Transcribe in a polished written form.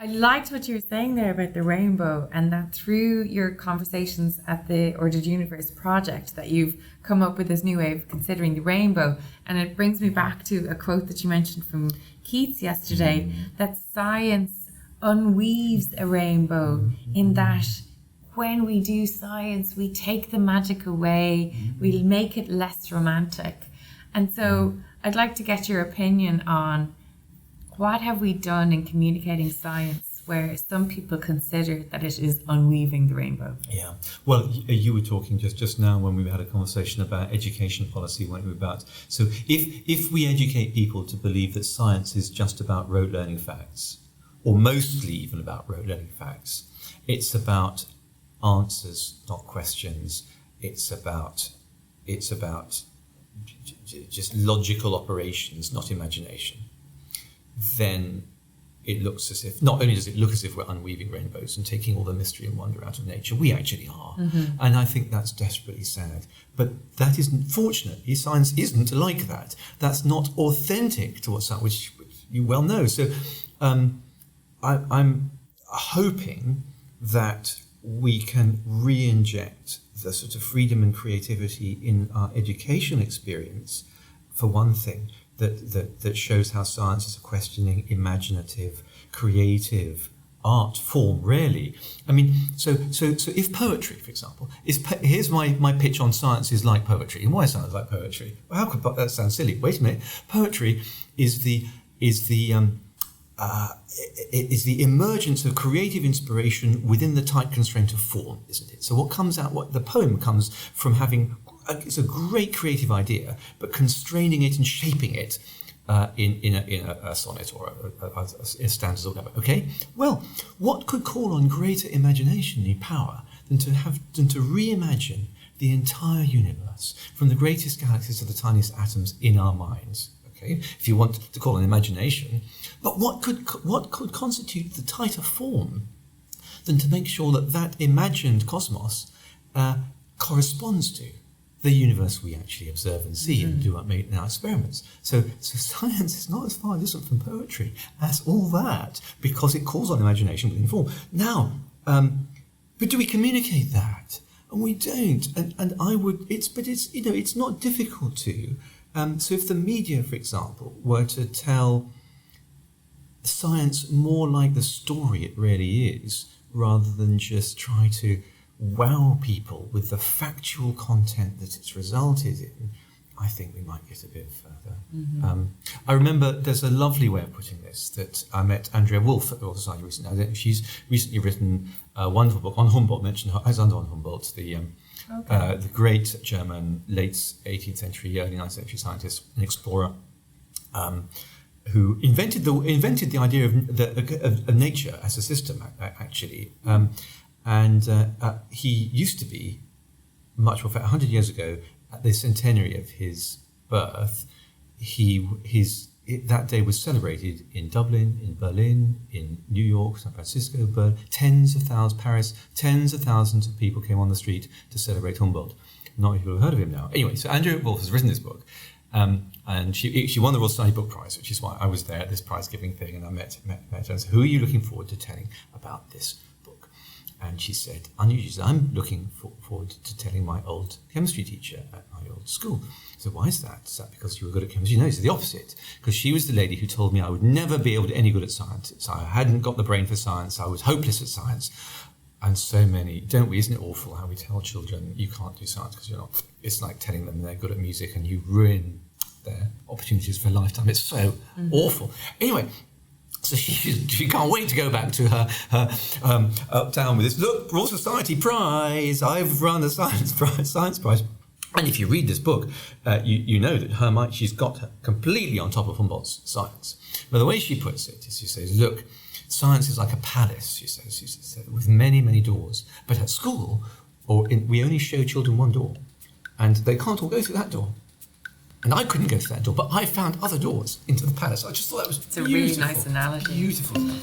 I liked what you were saying there about the rainbow, and that through your conversations at the Ordered Universe project that you've come up with this new way of considering the rainbow. And it brings me back to a quote that you mentioned from Keats yesterday, that science unweaves a rainbow, in that when we do science, we take the magic away, we make it less romantic. And so I'd like to get your opinion on, what have we done in communicating science where some people consider that it is unweaving the rainbow? Yeah, well, you were talking just now when we had a conversation about education policy, weren't we, about, so if we educate people to believe that science is just about rote learning facts, or mostly even about rote learning facts, it's about answers, not questions, it's about just logical operations, not imagination, then it looks as if, not only does it look as if we're unweaving rainbows and taking all the mystery and wonder out of nature, we actually are. And I think that's desperately sad. But that isn't, fortunately, science isn't like that. That's not authentic to what's that, which you well know. So I'm hoping that we can re-inject the sort of freedom and creativity in our education experience, for one thing, that shows how science is a questioning, imaginative, creative art form, really. I mean, so if poetry, for example, here's my pitch on science is like poetry. And why science is like poetry? Well, how could that sound silly? Wait a minute. Poetry is the emergence of creative inspiration within the tight constraint of form, isn't it? So what the poem comes from having, it's a great creative idea, but constraining it and shaping it in a sonnet or a stanza or whatever. Okay. Well, what could call on greater imagination and power than to reimagine the entire universe, from the greatest galaxies to the tiniest atoms in our minds? Okay, if you want to call on imagination, but what could constitute the tighter form than to make sure that imagined cosmos corresponds to the universe we actually observe and see and do in our experiments. So science is not as far distant from poetry as all that, because it calls on imagination within form. Now, but do we communicate that? And we don't. And I would. It's not difficult to. So if the media, for example, were to tell science more like the story it really is, rather than just try to wow people with the factual content that it's resulted in, I think we might get a bit further. I remember there's a lovely way of putting this, that I met Andrea Wolf at the Royal Society recently. She's recently written a wonderful book on Humboldt, mentioned Alexander von Humboldt, the great German late 18th century, early 19th century scientist and explorer, who invented the idea of nature as a system, actually. He used to be, much more, 100 years ago, at the centenary of his birth, that day was celebrated in Dublin, in Berlin, in New York, San Francisco, tens of thousands, Paris, tens of thousands of people came on the street to celebrate Humboldt. Not many people have heard of him now. Anyway, so Andrea Wolf has written this book, and she won the Royal Society Book Prize, which is why I was there at this prize-giving thing, and I met her and said, who are you looking forward to telling about this book? And she said, unusually, I'm looking forward to telling my old chemistry teacher at my old school. So why is that? Is that because you were good at chemistry? No, it's the opposite. Because she was the lady who told me I would never be able to any good at science. So I hadn't got the brain for science. I was hopeless at science. And so many, don't we? Isn't it awful how we tell children you can't do science because you're not? It's like telling them they're good at music and you ruin their opportunities for a lifetime. It's so awful. Anyway, so she can't wait to go back to her uptown with this. Look, Royal Society Prize. I've run a science prize. And if you read this book, you know that she's got her completely on top of Humboldt's science. But the way she puts it is she says, look, science is like a palace, she says, with many, many doors. But at school, we only show children one door. And they can't all go through that door. And I couldn't go through that door, but I found other doors into the palace. I just thought that was beautiful. It's a really nice analogy. Beautiful analogy.